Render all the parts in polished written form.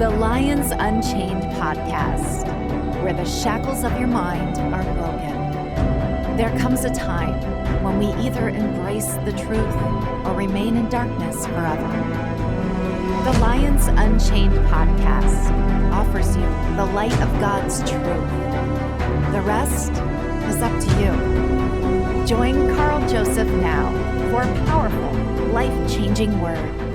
The Lions Unchained podcast, where the shackles of your mind are broken. There comes a time when we either embrace the truth or remain in darkness forever. The Lions Unchained podcast offers you the light of God's truth. The rest is up to you. Join Carl Joseph now for a powerful, life-changing word.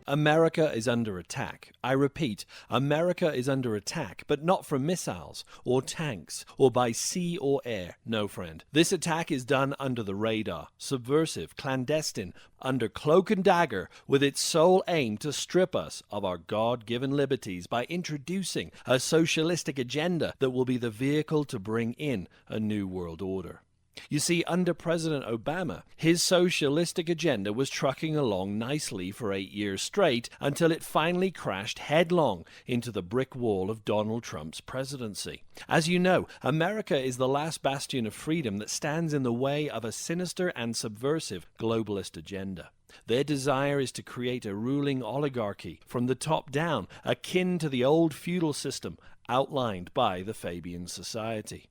America is under attack. I repeat, America is under attack, but not from missiles or tanks or by sea or air. No, friend. This attack is done under the radar, subversive, clandestine, under cloak and dagger, with its sole aim to strip us of our God-given liberties by introducing a socialistic agenda that will be the vehicle to bring in a new world order. You see, under President Obama, his socialistic agenda was trucking along nicely for 8 years straight until it finally crashed headlong into the brick wall of Donald Trump's presidency. As you know, America is the last bastion of freedom that stands in the way of a sinister and subversive globalist agenda. Their desire is to create a ruling oligarchy from the top down, akin to the old feudal system outlined by the Fabian Society.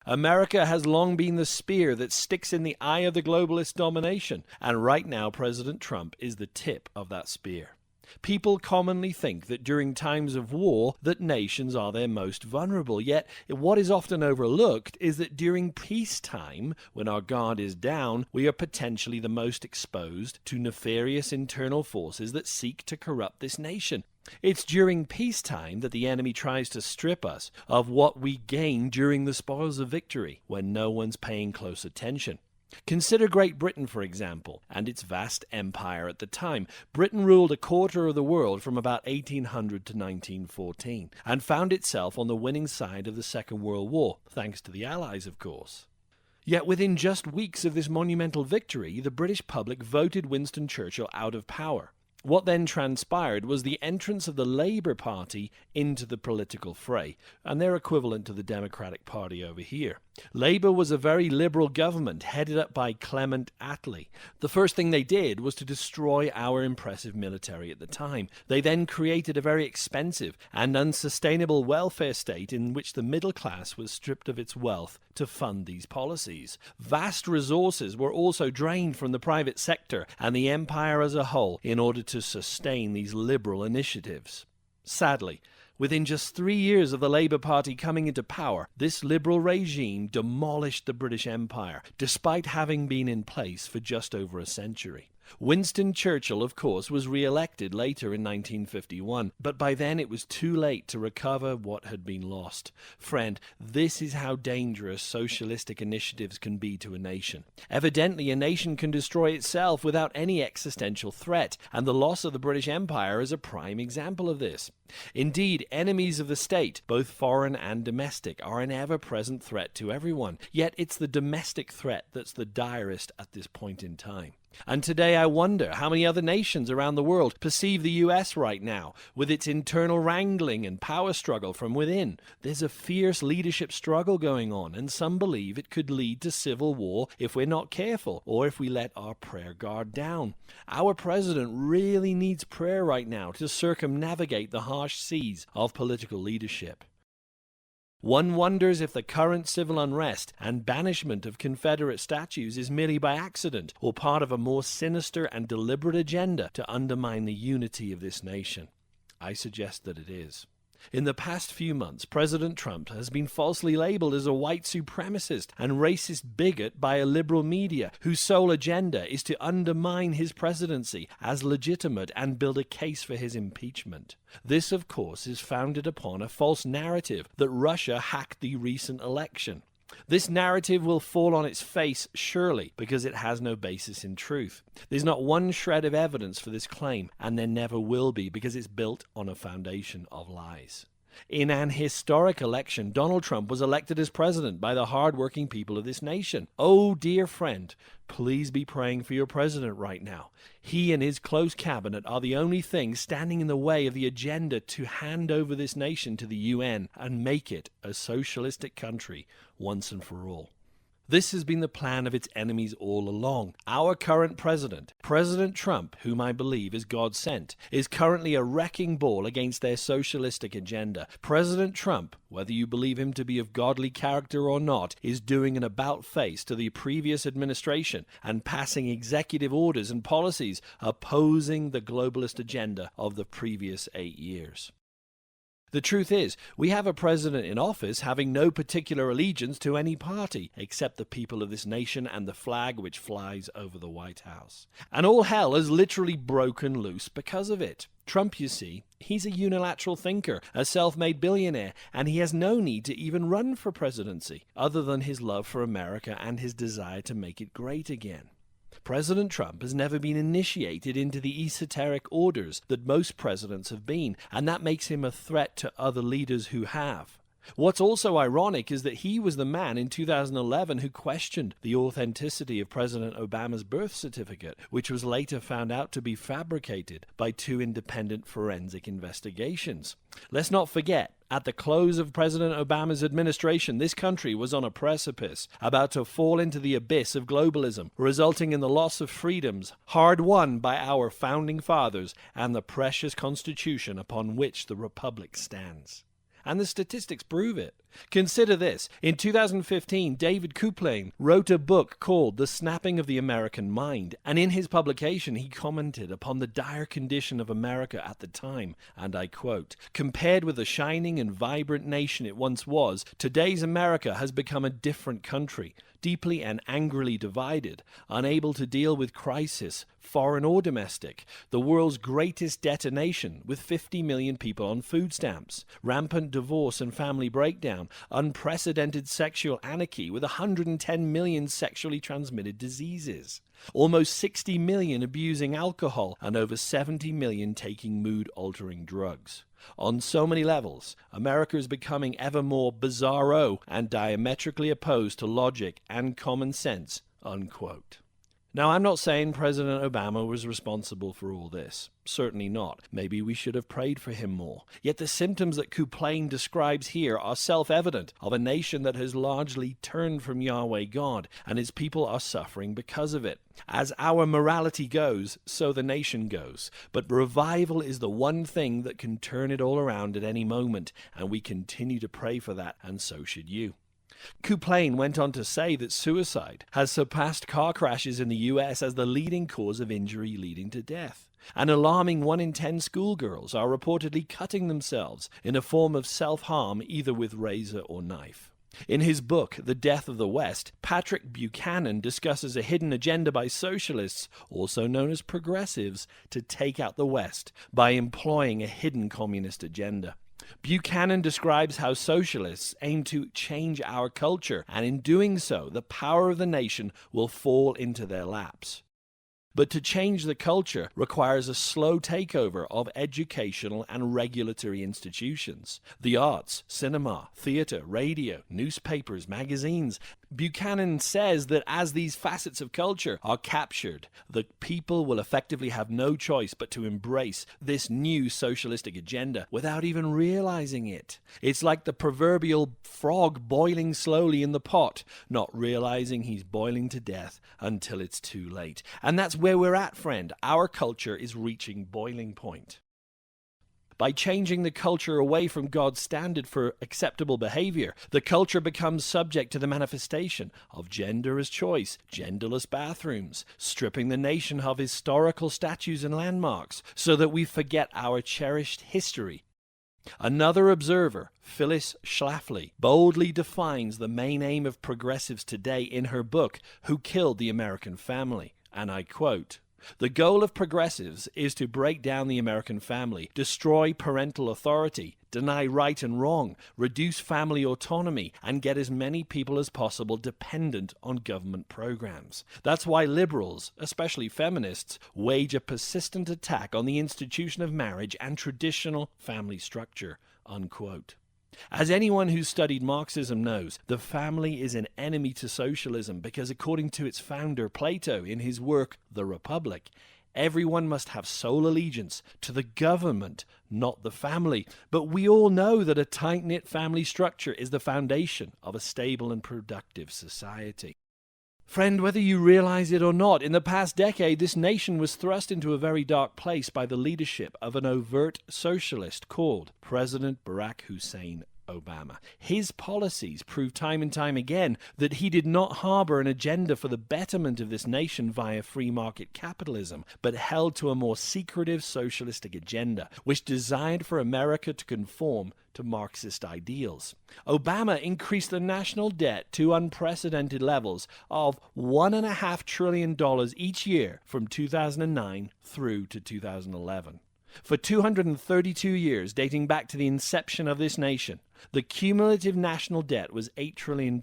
America has long been the spear that sticks in the eye of the globalist domination, and right now President Trump is the tip of that spear. People commonly think that during times of war that nations are their most vulnerable, yet what is often overlooked is that during peacetime, when our guard is down, we are potentially the most exposed to nefarious internal forces that seek to corrupt this nation. It's during peacetime that the enemy tries to strip us of what we gain during the spoils of victory, when no one's paying close attention. Consider Great Britain, for example, and its vast empire at the time. Britain ruled a quarter of the world from about 1800 to 1914, and found itself on the winning side of the Second World War, thanks to the Allies, of course. Yet within just weeks of this monumental victory, the British public voted Winston Churchill out of power. What then transpired was the entrance of the Labour Party into the political fray, and they're equivalent to the Democratic Party over here. Labour was a very liberal government headed up by Clement Attlee. The first thing they did was to destroy our impressive military at the time. They then created a very expensive and unsustainable welfare state in which the middle class was stripped of its wealth to fund these policies. Vast resources were also drained from the private sector and the empire as a whole in order to sustain these liberal initiatives. Sadly, within just 3 years of the Labour Party coming into power, this liberal regime demolished the British Empire, despite having been in place for just over a century. Winston Churchill, of course, was re-elected later in 1951, but by then it was too late to recover what had been lost. Friend, this is how dangerous socialistic initiatives can be to a nation. Evidently, a nation can destroy itself without any existential threat, and the loss of the British Empire is a prime example of this. Indeed, enemies of the state, both foreign and domestic, are an ever-present threat to everyone, yet it's the domestic threat that's the direst at this point in time. And today I wonder how many other nations around the world perceive the US right now, with its internal wrangling and power struggle from within. There's a fierce leadership struggle going on, and some believe it could lead to civil war if we're not careful, or if we let our prayer guard down. Our president really needs prayer right now to circumnavigate the harsh seas of political leadership. One wonders if the current civil unrest and banishment of Confederate statues is merely by accident or part of a more sinister and deliberate agenda to undermine the unity of this nation. I suggest that it is. In the past few months, President Trump has been falsely labeled as a white supremacist and racist bigot by a liberal media whose sole agenda is to undermine his presidency as legitimate and build a case for his impeachment. This, of course, is founded upon a false narrative that Russia hacked the recent election. This narrative will fall on its face, surely, because it has no basis in truth. There's not one shred of evidence for this claim, and there never will be, because it's built on a foundation of lies. In an historic election, Donald Trump was elected as president by the hard-working people of this nation. Oh, dear friend, please be praying for your president right now. He and his close cabinet are the only thing standing in the way of the agenda to hand over this nation to the UN and make it a socialistic country once and for all. This has been the plan of its enemies all along. Our current president, President Trump, whom I believe is God sent, is currently a wrecking ball against their socialistic agenda. President Trump, whether you believe him to be of godly character or not, is doing an about-face to the previous administration and passing executive orders and policies opposing the globalist agenda of the previous 8 years. The truth is, we have a president in office having no particular allegiance to any party except the people of this nation and the flag which flies over the White House. And all hell has literally broken loose because of it. Trump, you see, he's a unilateral thinker, a self-made billionaire, and he has no need to even run for presidency, other than his love for America and his desire to make it great again. President Trump has never been initiated into the esoteric orders that most presidents have been, and that makes him a threat to other leaders who have. What's also ironic is that he was the man in 2011 who questioned the authenticity of President Obama's birth certificate, which was later found out to be fabricated by 2 independent forensic investigations. Let's not forget, at the close of President Obama's administration, this country was on a precipice, about to fall into the abyss of globalism, resulting in the loss of freedoms hard won by our founding fathers and the precious Constitution upon which the Republic stands. And the statistics prove it. Consider this. In 2015, David Kuplan wrote a book called The Snapping of the American Mind, and in his publication he commented upon the dire condition of America at the time, and I quote, "Compared with the shining and vibrant nation it once was, today's America has become a different country, deeply and angrily divided, unable to deal with crisis, foreign or domestic, the world's greatest debtor nation with 50 million people on food stamps, rampant divorce and family breakdown, unprecedented sexual anarchy with 110 million sexually transmitted diseases, almost 60 million abusing alcohol, and over 70 million taking mood-altering drugs. On so many levels, America is becoming ever more bizarro and diametrically opposed to logic and common sense," unquote. Now, I'm not saying President Obama was responsible for all this. Certainly not. Maybe we should have prayed for him more. Yet the symptoms that Kuplan describes here are self-evident of a nation that has largely turned from Yahweh God, and its people are suffering because of it. As our morality goes, so the nation goes. But revival is the one thing that can turn it all around at any moment, and we continue to pray for that, and so should you. Kuplan went on to say that suicide has surpassed car crashes in the U.S. as the leading cause of injury leading to death. An alarming 1 in 10 schoolgirls are reportedly cutting themselves in a form of self-harm, either with razor or knife. In his book, The Death of the West, Patrick Buchanan discusses a hidden agenda by socialists, also known as progressives, to take out the West by employing a hidden communist agenda. Buchanan describes how socialists aim to change our culture, and in doing so, the power of the nation will fall into their laps. But to change the culture requires a slow takeover of educational and regulatory institutions. The arts, cinema, theater, radio, newspapers, magazines. Buchanan says that as these facets of culture are captured, the people will effectively have no choice but to embrace this new socialistic agenda without even realizing it. It's like the proverbial frog boiling slowly in the pot, not realizing he's boiling to death until it's too late. And that's where we're at, friend. Our culture is reaching boiling point. By changing the culture away from God's standard for acceptable behavior, the culture becomes subject to the manifestation of gender as choice, genderless bathrooms, stripping the nation of historical statues and landmarks so that we forget our cherished history. Another observer, Phyllis Schlafly, boldly defines the main aim of progressives today in her book, Who Killed the American Family? And I quote, "The goal of progressives is to break down the American family, destroy parental authority, deny right and wrong, reduce family autonomy, and get as many people as possible dependent on government programs. That's why liberals, especially feminists, wage a persistent attack on the institution of marriage and traditional family structure," unquote. As anyone who's studied Marxism knows, the family is an enemy to socialism because, according to its founder Plato in his work The Republic, everyone must have sole allegiance to the government, not the family. But we all know that a tight-knit family structure is the foundation of a stable and productive society. Friend, whether you realize it or not, in the past decade, this nation was thrust into a very dark place by the leadership of an overt socialist called President Barack Hussein Obama. His policies proved time and time again that he did not harbor an agenda for the betterment of this nation via free market capitalism, but held to a more secretive socialistic agenda, which designed for America to conform to Marxist ideals. Obama increased the national debt to unprecedented levels of $1.5 trillion each year from 2009 through to 2011. For 232 years, dating back to the inception of this nation, the cumulative national debt was $8 trillion,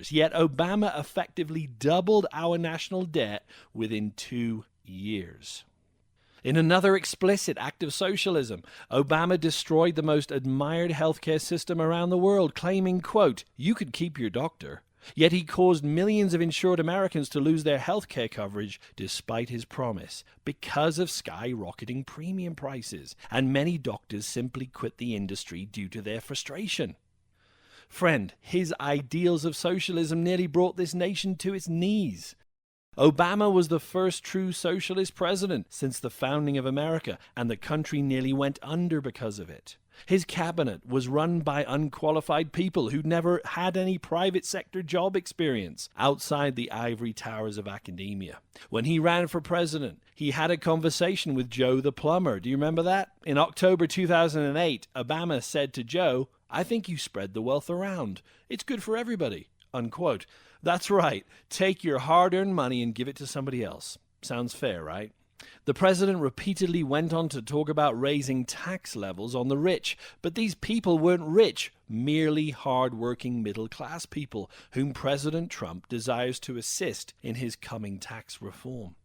yet Obama effectively doubled our national debt within 2 years. In another explicit act of socialism, Obama destroyed the most admired healthcare system around the world, claiming, quote, "You could keep your doctor." Yet he caused millions of insured Americans to lose their health care coverage despite his promise because of skyrocketing premium prices, and many doctors simply quit the industry due to their frustration. Friend, his ideals of socialism nearly brought this nation to its knees. Obama was the first true socialist president since the founding of America, and the country nearly went under because of it. His cabinet was run by unqualified people who'd never had any private sector job experience outside the ivory towers of academia. When he ran for president, he had a conversation with Joe the plumber. Do you remember that? In October 2008, Obama said to Joe, "I think you spread the wealth around. It's good for everybody," unquote. That's right. Take your hard-earned money and give it to somebody else. Sounds fair, right? The president repeatedly went on to talk about raising tax levels on the rich, but these people weren't rich, merely hard-working middle-class people whom President Trump desires to assist in his coming tax reform.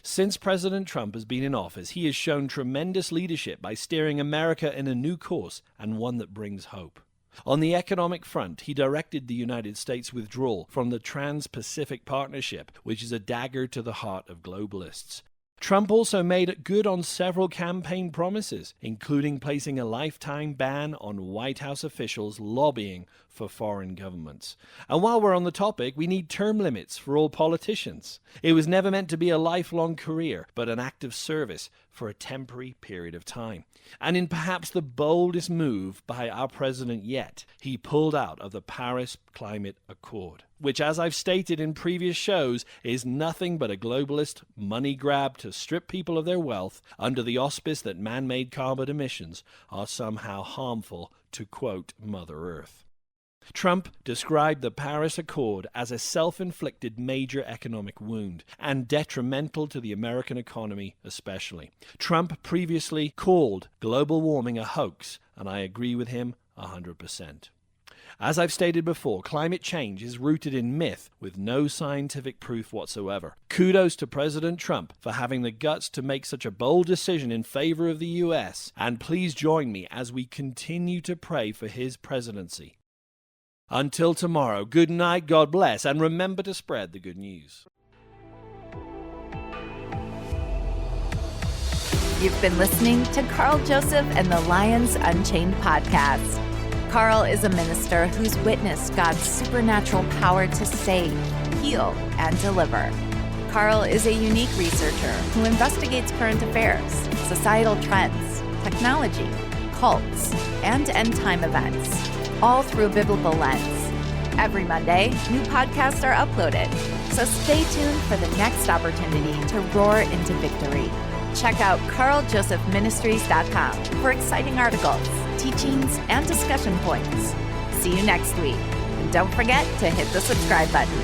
Since President Trump has been in office, he has shown tremendous leadership by steering America in a new course, and one that brings hope. On the economic front, he directed the United States' withdrawal from the Trans-Pacific Partnership, which is a dagger to the heart of globalists. Trump also made good on several campaign promises, including placing a lifetime ban on White House officials lobbying for foreign governments. And while we're on the topic, we need term limits for all politicians. It was never meant to be a lifelong career, but an act of service for a temporary period of time. And in perhaps the boldest move by our president yet, he pulled out of the Paris Climate Accord, which, as I've stated in previous shows, is nothing but a globalist money grab to strip people of their wealth under the auspice that man-made carbon emissions are somehow harmful to, quote, Mother Earth. Trump described the Paris Accord as a self-inflicted major economic wound and detrimental to the American economy especially. Trump previously called global warming a hoax, and I agree with him 100%. As I've stated before, climate change is rooted in myth with no scientific proof whatsoever. Kudos to President Trump for having the guts to make such a bold decision in favor of the U.S., and please join me as we continue to pray for his presidency. Until tomorrow, good night, God bless, and remember to spread the good news. You've been listening to Carl Joseph and the Lions Unchained podcast. Carl is a minister who's witnessed God's supernatural power to save, heal, and deliver. Carl is a unique researcher who investigates current affairs, societal trends, technology, cults, and end-time events, all through a biblical lens. Every Monday, new podcasts are uploaded, so stay tuned for the next opportunity to roar into victory. Check out carljosephministries.com for exciting articles, teachings, and discussion points. See you next week. And don't forget to hit the subscribe button.